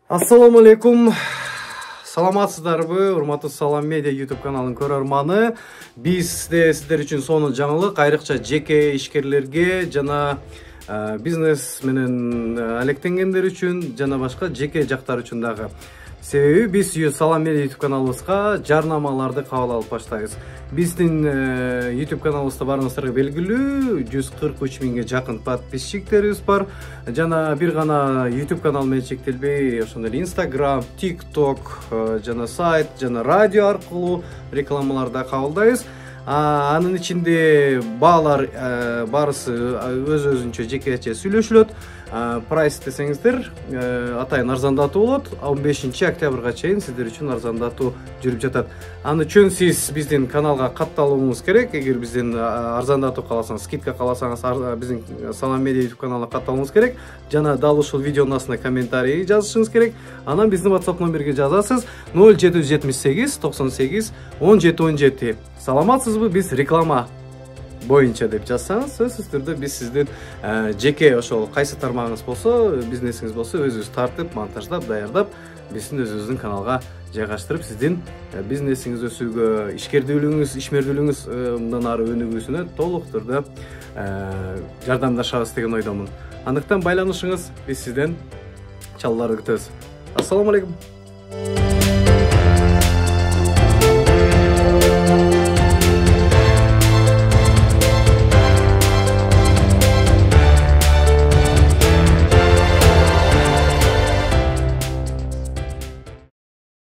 Ассаламу алейкум. Саламатсыздарбы, урматтуу Салам Медиа YouTube каналынын көрөрманы. Бизде сиздер үчүн сонун жаңылык, айрыкча жеке ишкерлерге жана бизнес менен алектенгендер үчүн жана башка жеке жактар үчүн дагы. Себеби биз Салам Медиа YouTube каналыбызга жарнамаларды кабыл алып баштайбыз. Биздин YouTube каналыбызда барыңыздарга белгилүү 143 миңге жакын подписчиктерибиз бар. Жана бир гана YouTube канал менен чектелбей, ошондой Instagram, TikTok, жана сайт, жана радио аркылуу рекламаларды кабылдайбыз. Анын ичинде баалар барысы өз-өзүнчө жекече сүйлөшүлөт. Прайс десеңиздер атайын арзандатуу болот. 15 октябрга чейин сиздер үчүн арзандатуу жүрүп жатат. Аны үчүн сиз биздин каналга катталууңуз керек. Эгер биздин арзандатуу кааласаңыз, скидка кааласаңыз, биздин Салам Медиа YouTube каналына катталууңуз керек. Жана дал ушул видеонун астына комментарий жазышыңыз керек. Анан биздин WhatsApp номерге жазасыз 0778 98 17 17. Саламатсызбы, биз реклама боюнча деп жазсаңыз, сөзсүз түрдө биз сиздин жеке ошол кайсы тармагыңыз болсо, бизнесиңиз болсо, өзүбүз тартып, монтаждап, даярдап, биздин өзүбүздүн каналга жайгаштырып, сиздин бизнесиңиз өсүүгө, ишкердүүлүгүңүз, ишмердүүлүгүңүз мындан ары өнүгүүсүнө толук түрдө жардамдашабыз деген ойдомун. Андыктан байланышыңыз, биз сизден чалууларды күтөбүз. Ассаламу алейкум.